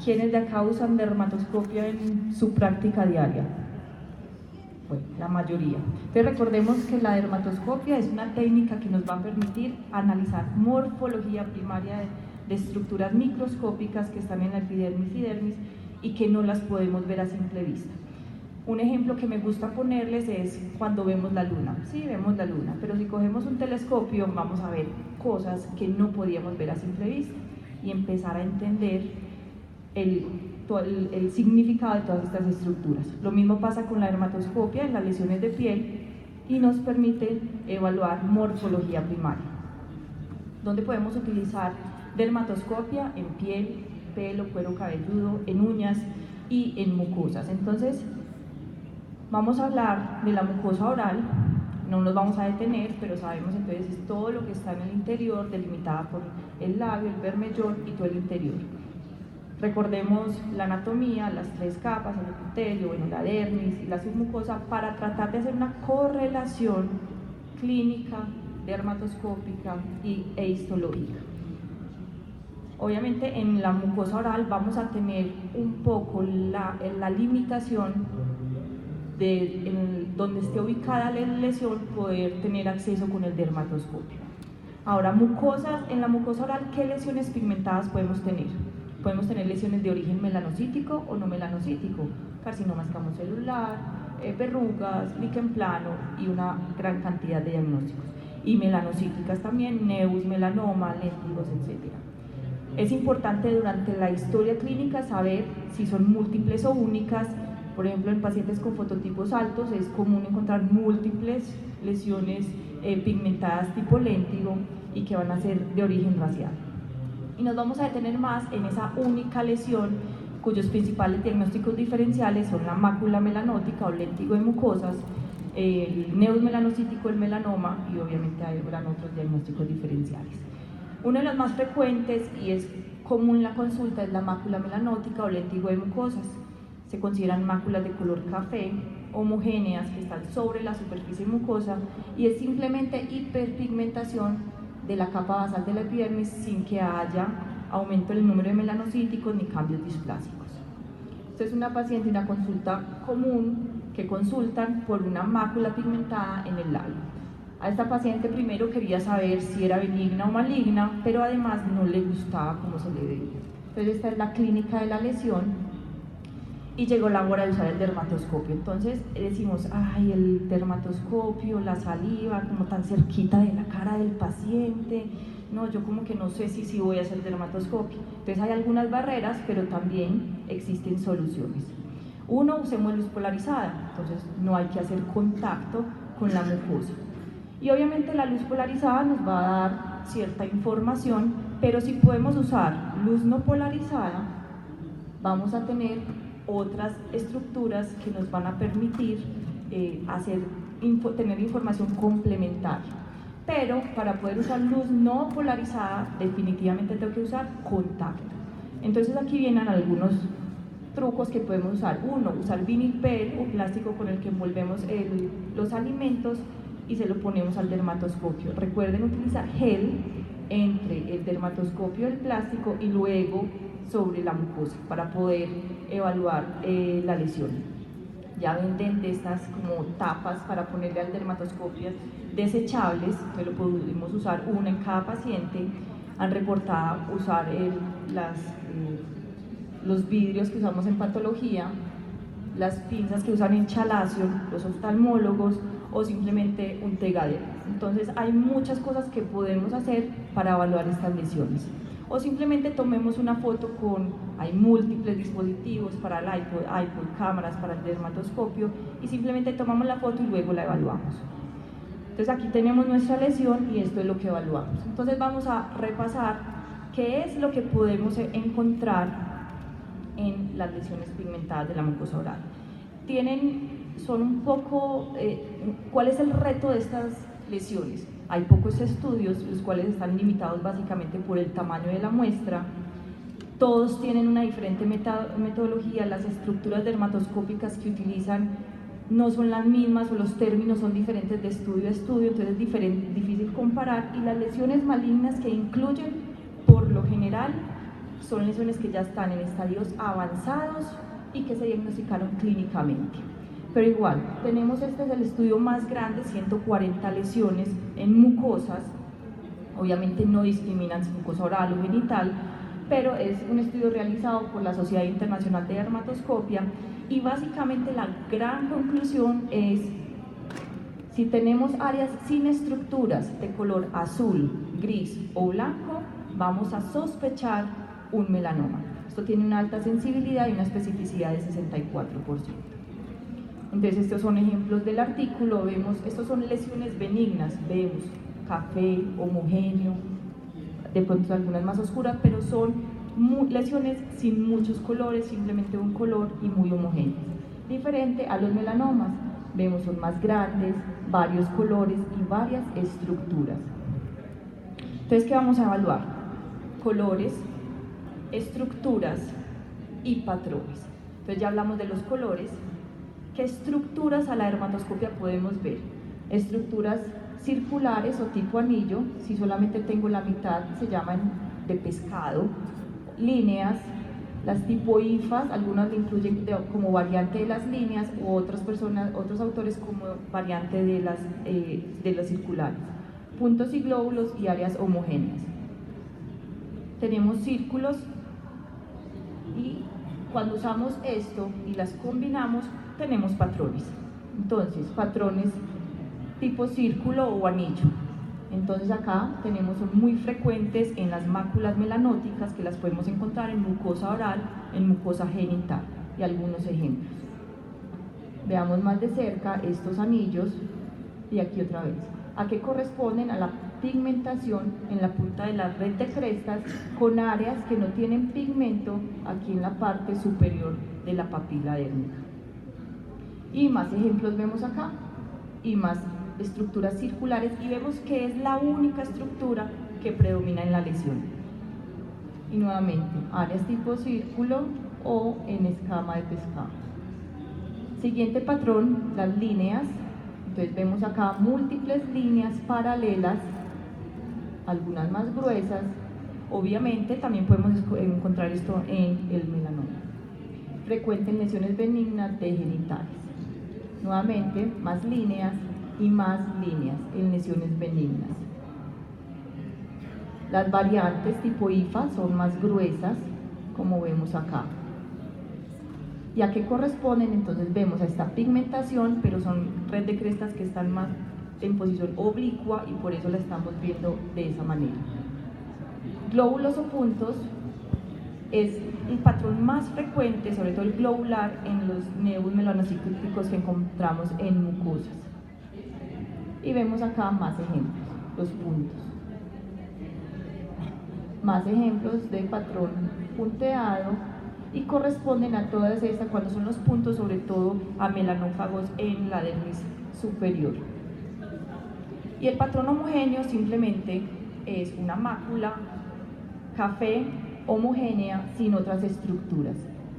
¿Quiénes de acá usan dermatoscopia en su práctica diaria? Bueno, la mayoría. Entonces recordemos que la dermatoscopia es una técnica que nos va a permitir analizar morfología primaria de estructuras microscópicas que están en la epidermis y dermis y que no las podemos ver a simple vista. Un ejemplo que me gusta ponerles es cuando vemos la luna. Sí, vemos la luna, pero si cogemos un telescopio vamos a ver cosas que no podíamos ver a simple vista y empezar a entender el significado de todas estas estructuras. Lo mismo pasa con la dermatoscopia en las lesiones de piel y nos permite evaluar morfología primaria. ¿Dónde podemos utilizar dermatoscopia? En piel, pelo, cuero cabelludo, en uñas y en mucosas. Entonces, vamos a hablar de la mucosa oral, no nos vamos a detener, pero sabemos entonces es todo lo que está en el interior, delimitada por el labio, el bermellón y todo el interior. Recordemos la anatomía, las 3 capas, el epitelio, bueno, la dermis y la submucosa, para tratar de hacer una correlación clínica, dermatoscópica e histológica. Obviamente en la mucosa oral vamos a tener un poco la limitación de donde esté ubicada la lesión, poder tener acceso con el dermatoscopio. Ahora, mucosas, en la mucosa oral, ¿qué lesiones pigmentadas podemos tener? Podemos tener lesiones de origen melanocítico o no melanocítico, carcinoma escamocelular, verrugas, líquen plano y una gran cantidad de diagnósticos. Y melanocíticas también, neus, melanoma, léntigos, etc. Es importante durante la historia clínica saber si son múltiples o únicas. Por ejemplo, en pacientes con fototipos altos es común encontrar múltiples lesiones pigmentadas tipo léntigo y que van a ser de origen racial. Y nos vamos a detener más en esa única lesión cuyos principales diagnósticos diferenciales son la mácula melanótica o léntigo de mucosas, el neus melanocítico, el melanoma y obviamente habrán otros diagnósticos diferenciales. Uno de los más frecuentes y es común en la consulta es la mácula melanótica o léntigo de mucosas. Se consideran máculas de color café, homogéneas, que están sobre la superficie mucosa y es simplemente hiperpigmentación de la capa basal de la epidermis sin que haya aumento del número de melanocíticos ni cambios displásicos. Esta es una paciente, una consulta común que consultan por una mácula pigmentada en el labio. A esta paciente primero quería saber si era benigna o maligna, pero además no le gustaba cómo se le veía. Entonces esta es la clínica de la lesión y llegó la hora de usar el dermatoscopio. Entonces decimos, ay, el dermatoscopio, la saliva, como tan cerquita de la cara del paciente, no, yo como que no sé si voy a hacer dermatoscopio. Entonces hay algunas barreras, pero también existen soluciones. Uno, usemos luz polarizada, entonces no hay que hacer contacto con la mucosa. Y obviamente la luz polarizada nos va a dar cierta información, pero si podemos usar luz no polarizada, vamos a tener otras estructuras que nos van a permitir tener información complementaria. Pero para poder usar luz no polarizada, definitivamente tengo que usar contacto. Entonces aquí vienen algunos trucos que podemos usar. Uno, usar vinilpel o plástico con el que envolvemos los alimentos y se lo ponemos al dermatoscopio. Recuerden utilizar gel entre el dermatoscopio del plástico y luego sobre la mucosa para poder evaluar la lesión. Ya venden de estas como tapas para ponerle al dermatoscopio desechables, que lo podemos usar una en cada paciente. Han reportado usar los vidrios que usamos en patología, las pinzas que usan en chalacio, los oftalmólogos o simplemente un tegadero. Entonces hay muchas cosas que podemos hacer para evaluar estas lesiones. O simplemente tomemos una foto hay múltiples dispositivos para el iPod, cámaras para el dermatoscopio y simplemente tomamos la foto y luego la evaluamos. Entonces aquí tenemos nuestra lesión y esto es lo que evaluamos. Entonces vamos a repasar qué es lo que podemos encontrar en las lesiones pigmentadas de la mucosa oral. Son un poco, ¿cuál es el reto de estas lesiones? Hay pocos estudios, los cuales están limitados básicamente por el tamaño de la muestra. Todos tienen una diferente metodología, las estructuras dermatoscópicas que utilizan no son las mismas o los términos son diferentes de estudio a estudio, entonces es difícil comparar. Y las lesiones malignas que incluyen, por lo general, son lesiones que ya están en estadios avanzados y que se diagnosticaron clínicamente. Pero igual, este es el estudio más grande, 140 lesiones en mucosas. Obviamente no discriminan si mucosa oral o genital, pero es un estudio realizado por la Sociedad Internacional de Dermatoscopia y básicamente la gran conclusión es: si tenemos áreas sin estructuras de color azul, gris o blanco, vamos a sospechar un melanoma. Esto tiene una alta sensibilidad y una especificidad de 64%. Entonces estos son ejemplos del artículo. Vemos, estos son lesiones benignas, vemos café, homogéneo, de pronto algunas más oscuras, pero son lesiones sin muchos colores, simplemente un color y muy homogéneas. Diferente a los melanomas, vemos son más grandes, varios colores y varias estructuras. Entonces, ¿qué vamos a evaluar? Colores, estructuras y patrones. Entonces ya hablamos de los colores. ¿Qué estructuras a la dermatoscopia podemos ver? Estructuras circulares o tipo anillo, si solamente tengo la mitad se llaman de pescado. Líneas, las tipo hifas, algunas le incluyen como variante de las líneas, u otros autores como variante de las circulares. Puntos y glóbulos y áreas homogéneas. Tenemos círculos y cuando usamos esto y las combinamos tenemos patrones. Entonces, patrones tipo círculo o anillo. Entonces acá tenemos, son muy frecuentes en las máculas melanóticas, que las podemos encontrar en mucosa oral, en mucosa genital, y algunos ejemplos. Veamos más de cerca estos anillos, y aquí otra vez. ¿A qué corresponden? A la pigmentación en la punta de la red de crestas, con áreas que no tienen pigmento aquí en la parte superior de la papila dérmica. Y más ejemplos vemos acá, y más estructuras circulares, y vemos que es la única estructura que predomina en la lesión. Y nuevamente, áreas tipo círculo o en escama de pescado. Siguiente patrón, las líneas. Entonces vemos acá múltiples líneas paralelas, algunas más gruesas. Obviamente también podemos encontrar esto en el melanoma. Frecuente en lesiones benignas de genitales. Nuevamente, más líneas y más líneas en lesiones benignas. Las variantes tipo IFA son más gruesas, como vemos acá. ¿Y a qué corresponden? Entonces vemos a esta pigmentación, pero son red de crestas que están más en posición oblicua y por eso la estamos viendo de esa manera. Glóbulos o puntos es el patrón más frecuente, sobre todo el globular, en los nevus melanocíclicos que encontramos en mucosas. Y vemos acá más ejemplos, los puntos. Más ejemplos de patrón punteado, y corresponden a todas estas, cuando son los puntos, sobre todo a melanófagos en la dermis superior. Y el patrón homogéneo simplemente es una mácula café homogénea sin otras estructuras.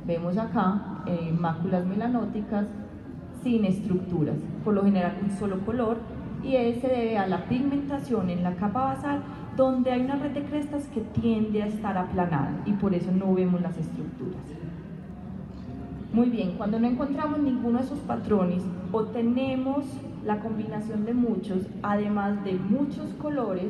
Vemos acá máculas melanóticas sin estructuras, por lo general un solo color, y se debe a la pigmentación en la capa basal, donde hay una red de crestas que tiende a estar aplanada y por eso no vemos las estructuras. Muy bien, cuando no encontramos ninguno de esos patrones o tenemos la combinación de muchos, además de muchos colores,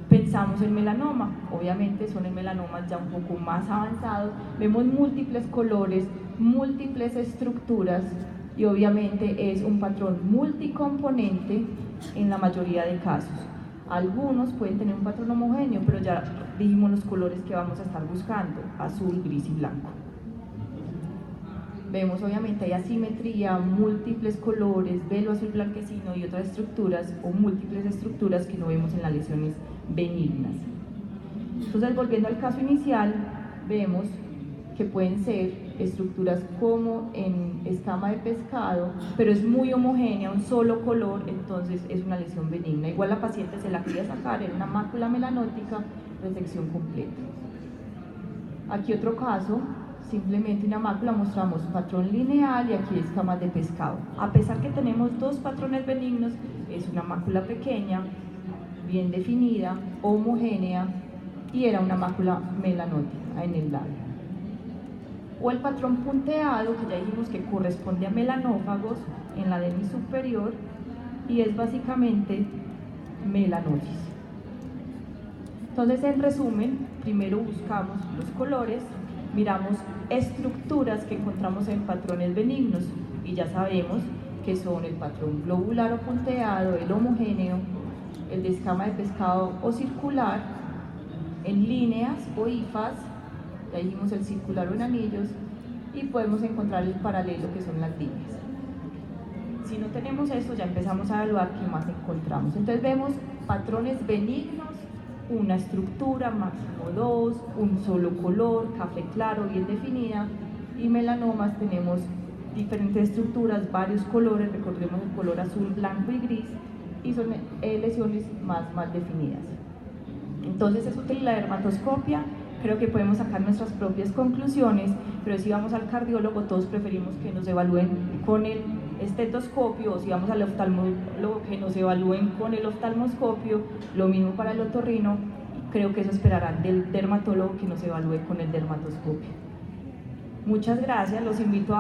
pensamos en melanoma. Obviamente son en melanomas ya un poco más avanzados, vemos múltiples colores, múltiples estructuras y obviamente es un patrón multicomponente en la mayoría de casos. Algunos pueden tener un patrón homogéneo, pero ya dijimos los colores que vamos a estar buscando: azul, gris y blanco. Vemos obviamente hay asimetría, múltiples colores, velo azul blanquecino y otras estructuras o múltiples estructuras que no vemos en las lesiones benignas. Entonces, volviendo al caso inicial, vemos que pueden ser estructuras como en escama de pescado, pero es muy homogénea, un solo color, entonces es una lesión benigna. Igual la paciente se la quería sacar, era una mácula melanótica, resección completa. Aquí otro caso, simplemente una mácula, mostramos patrón lineal y aquí escamas de pescado. A pesar que tenemos dos patrones benignos, es una mácula pequeña, bien definida, homogénea y era una mácula melanótica en el labio. O el patrón punteado, que ya dijimos que corresponde a melanófagos en la dermis superior y es básicamente melanosis. Entonces, en resumen, primero buscamos los colores, miramos estructuras que encontramos en patrones benignos y ya sabemos que son el patrón globular o punteado, el homogéneo, el de escama de pescado o circular, en líneas o hifas, ya dijimos el circular o en anillos, y podemos encontrar el paralelo, que son las líneas. Si no tenemos esto, ya empezamos a evaluar qué más encontramos. Entonces vemos patrones benignos, una estructura, máximo 2, un solo color, café claro, bien definida, y melanomas tenemos diferentes estructuras, varios colores, recordemos el color azul, blanco y gris, y son lesiones más definidas. Entonces es útil la dermatoscopia, creo que podemos sacar nuestras propias conclusiones, pero si vamos al cardiólogo todos preferimos que nos evalúen con el estetoscopio, o si vamos al oftalmólogo que nos evalúen con el oftalmoscopio, lo mismo para el otorrino, creo que eso esperarán del dermatólogo que nos evalúe con el dermatoscopio. Muchas gracias, los invito a